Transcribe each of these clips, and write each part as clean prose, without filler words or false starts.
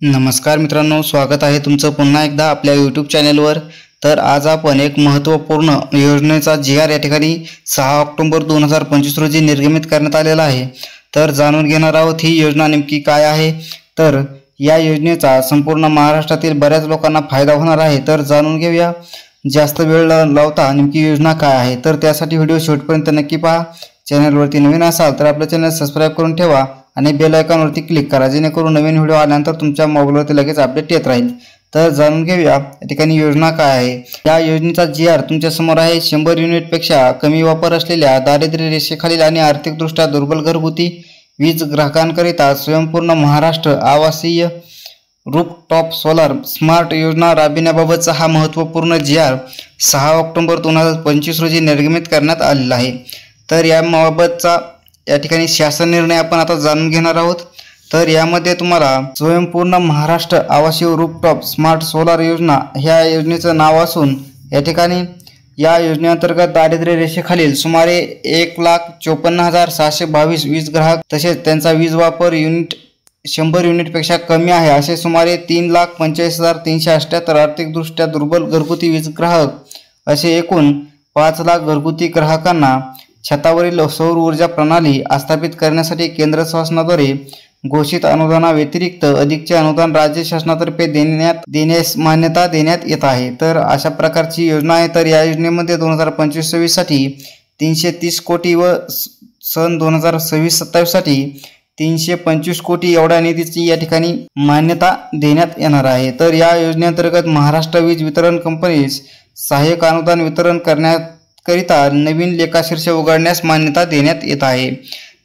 नमस्कार मित्रांनो, स्वागत आहे तुमचं पुन्हा एकदा आपल्या यूट्यूब चॅनलवर। तर आज आपण एक महत्त्वपूर्ण योजनेचा जी.आर या ठिकाणी 6 ऑक्टोबर 2025 रोजी निर्गमित करण्यात आलेला आहे। तर जाणून घेणार आहोत ही योजना नेमकी काय आहे। तर या योजनेचा संपूर्ण महाराष्ट्रातील बऱ्याच लोकांना फायदा होणार आहे। तर जाणून घेऊया जास्त वेळ न लावता नेमकी योजना काय आहे। तर त्यासाठी व्हिडिओ शेवटपर्यंत नक्की पहा। चॅनलवरती नवीन असाल तर आपल्या चॅनल सबस्क्राइब करून ठेवा आणि बेल आयकॉनवरती क्लिक करा, जेणेकरून नवीन व्हिडिओ आल्यानंतर तुमच्या मोबाईलवरती लगेच अपडेट येत राहील। तर जाणून घेऊया या ठिकाणी योजना काय आहे। या योजनेचा जी.आर तुमच्या समोर आहे। 100 युनिटपेक्षा कमी वापर असलेल्या दारिद्र्य रेषेखालील आणि आर्थिकदृष्ट्या दुर्बल घरगुती वीज ग्राहकांकरिता स्वयंपूर्ण महाराष्ट्र आवासीय रूफटॉप सोलार स्मार्ट योजना राबविण्याबाबतचा हा महत्त्वपूर्ण जी.आर 6 ऑक्टोबर 2025 रोजी निर्गमित करण्यात आलेला आहे। तर याबाबतचा या ठिकाणी शासन निर्णय आपण आता जाणून घेणार आहोत। तर यामध्ये तुम्हाला स्वयंपूर्ण महाराष्ट्र आवासीय रूफटॉप स्मार्ट सोलार योजना ह्या योजनेचं नाव असून या ठिकाणी या योजनेअंतर्गत दारिद्र्य रेषेखालील सुमारे 1,54,622 वीज ग्राहक तसेच त्यांचा वीज वापर 100 युनिटपेक्षा कमी आहे असे सुमारे 3,45,378 आर्थिकदृष्ट्या दुर्बल घरगुती वीज ग्राहक असे एकूण 5 लाख घरगुती ग्राहकांना छतावरील सौर ऊर्जा प्रणाली स्थापित करण्यासाठी केंद्र शासनाद्वारे घोषित अनुदानाव्यतिरिक्त अधिकचे अनुदान राज्य शासनातर्फे देण्यास मान्यता देण्यात येत आहे। तर अशा प्रकारची योजना आहे। तर या योजनेमध्ये 2025-26 साठी 330 कोटी व सन 2026-27 साठी 325 कोटी एवढ्या निधीची या ठिकाणी मान्यता देण्यात येणार आहे। तर या योजनेअंतर्गत महाराष्ट्र वीज वितरण कंपनीस सहाय्यक अनुदान वितरण करण्याकरिता नवीन लेखाशीर्ष उघडण्यास मान्यता देण्यात येत आहे।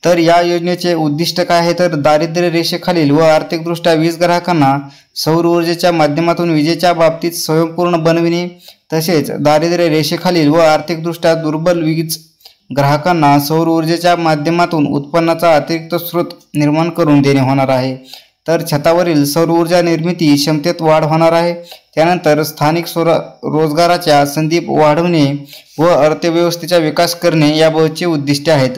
तर या योजनेचे उद्दिष्ट काय आहे। तर दारिद्र्य रेषेखालील व आर्थिकदृष्ट्या वीज ग्राहकांना सौर ऊर्जेच्या माध्यमातून विजेच्या बाबतीत स्वयंपूर्ण बनविणे तसेच दारिद्र्य रेषेखालील व आर्थिकदृष्ट्या दुर्बल वीज ग्राहकांना सौर ऊर्जेच्या माध्यमातून उत्पन्नाचा अतिरिक्त स्रोत निर्माण करून देणे होणार आहे। तर छतावरील सौर ऊर्जा निर्मिती क्षमतेत वाढ होणार आहे। त्यानंतर स्थानिक रोजगाराच्या संधी वाढवणे व अर्थव्यवस्थेचा विकास करणे याबाबतचे उद्दिष्टे आहेत।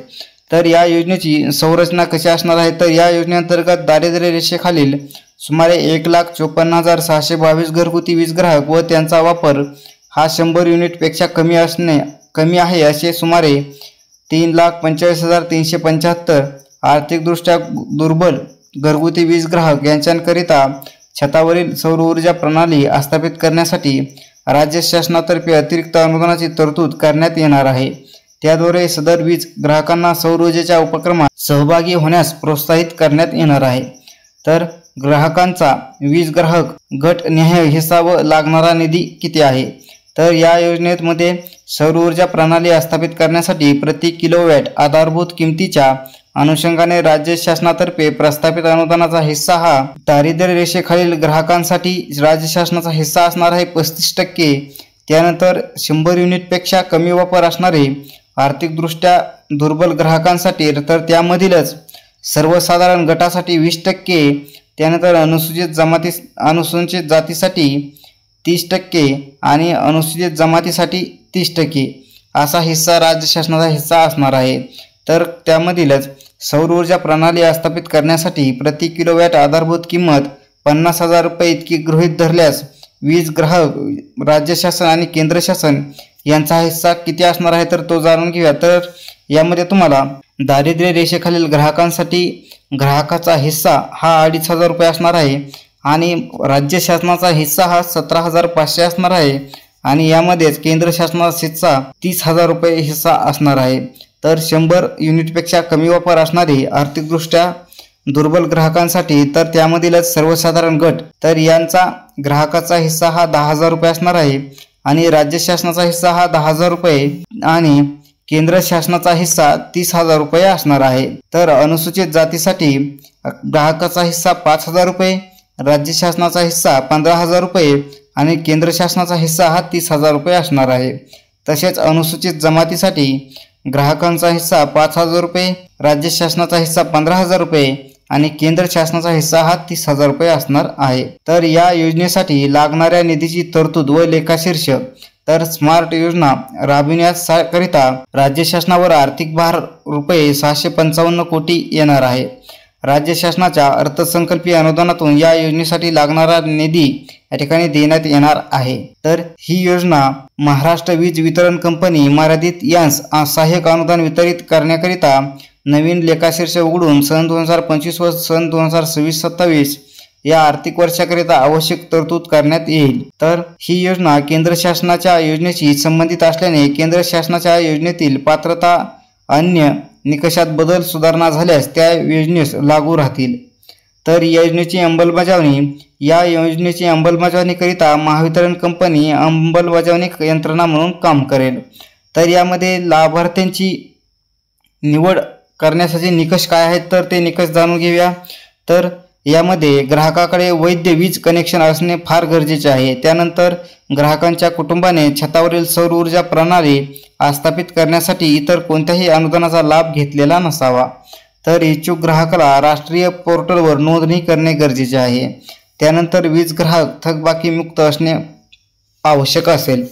तर या योजनेची संरचना कशी असणार आहे। तर या योजनेअंतर्गत दारिद्र्य रेषेखालील सुमारे 1,54,622 घरगुती वीज ग्राहक व त्यांचा वापर हा 100 युनिटपेक्षा कमी आहे असे सुमारे 3,45,375 आर्थिकदृष्ट्या दुर्बल घरगुती वीज ग्राहक यांच्याकरिता छतावरील सौर ऊर्जा प्रणाली स्थापित करण्यासाठी राज्य शासनातर्फे अतिरिक्त अनुदानाची तरतूद करण्यात येणार आहे। त्याद्वारे सदर वीज ग्राहकांना सौर ऊर्जेच्या उपक्रमात सहभागी होण्यास प्रोत्साहित करण्यात येणार आहे। तर ग्राहकांचा वीज ग्राहक गट निहाय हिस्सा व लागणारा निधी किती आहे। तर या योजनेमध्ये सौर ऊर्जा प्रणाली स्थापित करण्यासाठी प्रति किलोवॅट आधारभूत किमतीच्या अनुषंगाने राज्य शासनातर्फे प्रस्तावित अनुदानाचा हिस्सा हा दारिद्र्य रेषेखालील ग्राहकांसाठी राज्य शासनाचा हिस्सा असणार आहे 35%। त्यानंतर 100 युनिटपेक्षा कमी वापर असणारे आर्थिकदृष्ट्या दुर्बल ग्राहकांसाठी तर त्यामधीलच सर्वसाधारण गटासाठी 20%, त्यानंतर अनुसूचित जातीसाठी 30% आणि अनुसूचित जमातीसाठी 30% असा हिस्सा राज्य शासनाचा हिस्सा असणार आहे। तर त्यामधीलच सौर ऊर्जा प्रणाली स्थापित करण्यासाठी प्रति किलोवॅट आधारभूत किंमत 50,000 रुपये इतकी गृहीत धरल्यास वीज ग्राहक राज्य शासन आणि केंद्र शासन यांचा हिस्सा किती असणार आहे तर तो जाणून घेऊया। तर यामध्ये तुम्हाला दारिद्र्य रेषेखालील ग्राहकांसाठी ग्राहकाचा हिस्सा हा 2,500 रुपये असणार आहे आणि राज्य शासनाचा हिस्सा हा 17,500 असणार आहे आणि यामध्येच केंद्र शासनाचा हिस्सा 30,000 रुपये हिस्सा असणार आहे। तर 100 युनिटपेक्षा कमी वापर असणारे आर्थिकदृष्ट्या दुर्बल ग्राहकांसाठी तर त्यामधीलच सर्वसाधारण गट तर यांचा ग्राहकाचा हिस्सा हा 10,000 रुपये असणार आहे आणि राज्य शासनाचा हिस्सा हा 10,000 रुपये आणि केंद्र शासनाचा हिस्सा 30,000 रुपये असणार आहे। तर अनुसूचित जातीसाठी ग्राहकाचा हिस्सा 5,000 रुपये, राज्य शासनाचा हिस्सा 15,000 रुपये आणि केंद्र शासनाचा हिस्सा हा 30,000 रुपये असणार आहे। तसेच अनुसूचित जमातीसाठी ग्राहकांचा हिस्सा 5,000 रुपये, राज्य शासनाचा हिस्सा 15,000 रुपये आणि केंद्र शासनाचा हिस्सा हा 30,000 रुपये असणार आहे। तर या योजनेसाठी लागणाऱ्या निधीची तरतूद व लेखाशीर्ष तर स्मार्ट योजना राबविण्याकरिता राज्य शासनावर आर्थिक भार रुपये 655 कोटी येणार आहे राज्य शासनाच्या अर्थसंकल्पीय अनुदानातून या योजनेसाठी लागणारा निधी या ठिकाणी देण्यात येणार आहे। तर ही योजना महाराष्ट्र वीज वितरण कंपनी मर्यादित यांस सहाय्यक अनुदान वितरित करण्याकरिता नवीन लेखाशीर्ष उघडून सन 2025 व सन 2026-27 या आर्थिक वर्षाकरिता आवश्यक तरतूद करण्यात येईल। तर ही योजना केंद्र शासनाच्या योजनेशी संबंधित असल्याने केंद्र शासनाच्या योजनेतील पात्रता अन्य निकषात बदल सुधारणा झाल्यास त्या योजनेस लागू राहतील। तर या योजनेची अंमलबजावणीकरिता महावितरण कंपनी अंमलबजावणी यंत्रणा म्हणून काम करेल। तर यामध्ये लाभार्थ्यांची निवड करण्यासाठी निकष काय आहेत तर ते निकष जाणून घेऊया। तर यामध्ये ग्राहकाकडे वैध वीज कनेक्शन असणे फार गरजेचे आहे। त्यानंतर ग्राहकांच्या कुटुंबाने छतावरील सौर ऊर्जा प्रणाली आस्थापित करण्यासाठी इतर कोणत्याही अनुदानाचा लाभ घेतलेला नसावा। तर इच्छुक ग्राहकाला राष्ट्रीय पोर्टलवर नोंदणी करणे गरजेचे आहे। त्यानंतर वीज ग्राहक थकबाकी मुक्त असणे आवश्यक असेल।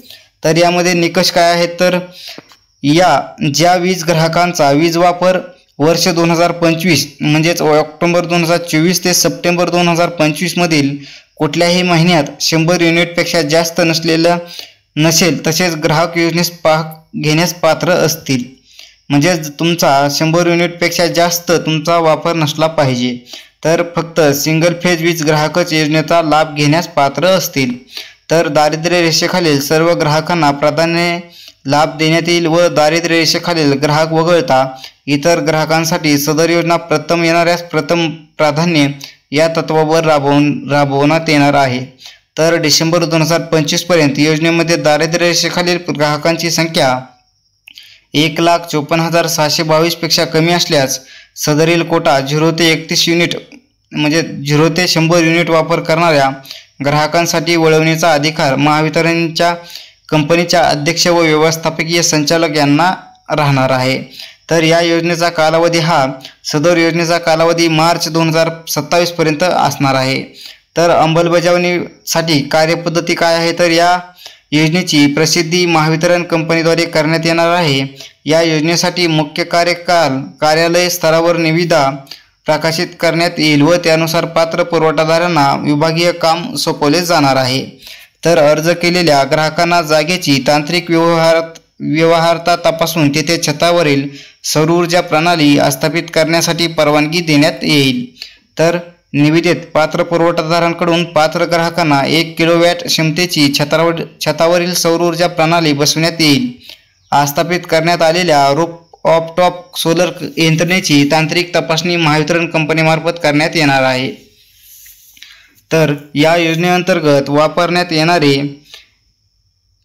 तर यामध्ये निकष काय आहेत तर ज्या वीज ग्राहकांचा वीज वापर वर्ष 2025 म्हणजेच ऑक्टोबर 2024 ते सप्टेंबर 2025 मधील कुठल्याही महिन्यात 100 युनिटपेक्षा जास्त नसेल तसेच ग्राहक योजनेस घेण्यास पात्र असतील। म्हणजे तुमचा 100 युनिटपेक्षा जास्त तुमचा वापर नसला पाहिजे। तर फक्त सिंगल फेज वीज ग्राहकच योजनेचा लाभ घेण्यास पात्र असतील। तर दारिद्र्य रेषेखालील सर्व ग्राहकांना प्राधान्य लाभ देण्यात येईल व दारिद्र्य रेषेखालील ग्राहक वगळता इतर ग्राहकांसाठी सदर योजना प्रथम येणाऱ्यास प्रथम प्राधान्य या तत्वावर राबवण्यात येणार आहे। तर डिसेंबर 2025 पर्यंत योजनेमध्ये दारिद्र्य रेषेखालील ग्राहकांची संख्या 1,54,622 पेक्षा कमी असल्यास सदरील कोटा 0 ते 31 युनिट म्हणजे 0 ते 100 युनिट वापर करणाऱ्या ग्राहकांसाठी वळवण्याचा अधिकार महावितरणच्या कंपनीच्या अध्यक्ष व व्यवस्थापकीय संचालक यांना राहणार आहे। तर या योजनेचा कालावधी सदर योजनेचा कालावधी मार्च 2027 पर्यंत असणार आहे। तर अंमलबजावणीसाठी कार्यपद्धती काय आहे तर या योजनेची प्रसिद्धी महावितरण कंपनीद्वारे करण्यात येणार आहे। या योजनेसाठी मुख्य कार्यालय स्तरावर निविदा प्रकाशित करण्यात येईल व त्यानुसार पात्र पुरवठादारांना विभागीय काम सोपवले जाणार आहे। तर अर्ज केलेल्या ग्राहकांना जागेची तांत्रिक व्यवहार्यता तपासून तेथे छतावरील सौर ऊर्जा प्रणाली आस्थापित करण्यासाठी परवानगी देण्यात येईल। तर निविदेत पात्र पुरवठादारांकडून पात्र ग्राहकांना 1 किलोवॅट क्षमतेची छतावरील सौर ऊर्जा प्रणाली बसवण्यात येईल। आस्थापित करण्यात आलेल्या रूफटॉप सोलर यंत्रणेची तांत्रिक तपासणी महावितरण कंपनीमार्फत करण्यात येणार आहे। तर या योजनेअंतर्गत वापरण्यात येणारे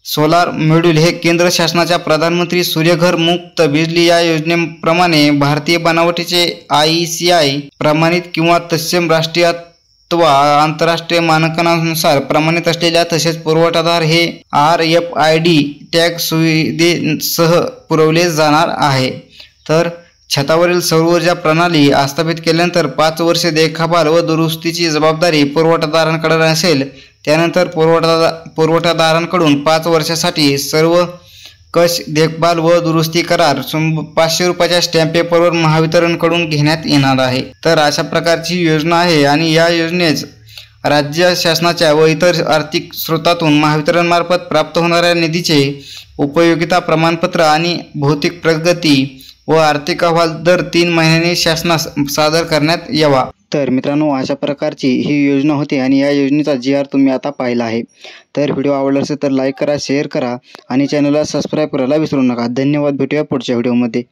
सोलार मॉड्यूल हे केंद्र शासनाच्या प्रधानमंत्री सूर्यघर मुक्त बिजली या योजनेप्रमाणे भारतीय बनावटीचे IECI प्रमाणित किंवा तत्सम राष्ट्रीय अथवा आंतरराष्ट्रीय मानकांनुसार प्रमाणित असलेल्या तसेच पुरवठादार हे RFID टॅग सुविधेसह पुरवले जाणार आहे। तर छतावरील सौर ऊर्जा प्रणाली आस्थापित केल्यानंतर 5 वर्षे देखभाल व दुरुस्तीची जबाबदारी पुरवठादारांकडे असेल। त्यानंतर पुरवठादारांकडून 5 वर्षासाठी सर्व कश देखभाल व दुरुस्ती करार 500 रुपयाच्या स्टॅम्प पेपरवर महावितरणकडून घेण्यात येणार आहे। तर अशा प्रकारची योजना आहे आणि या योजनेस राज्य शासनाच्या व इतर आर्थिक स्रोतातून महावितरणमार्फत प्राप्त होणाऱ्या निधीचे उपयोगिता प्रमाणपत्र आणि भौतिक प्रगती व आर्थिक अहवाल दर 3 महिन्यांनी शासनास सादर करण्यात यावा। तर मित्रांनो अशा प्रकारची ही योजना होती आणि या योजनेचा GR तुम्ही आता पाहिला आहे। तर व्हिडिओ आवडला असेल तर लाईक करा, शेअर करा आणि चॅनलला सबस्क्राईब करायला विसरू नका। धन्यवाद, भेटूया पुढच्या व्हिडिओमध्ये।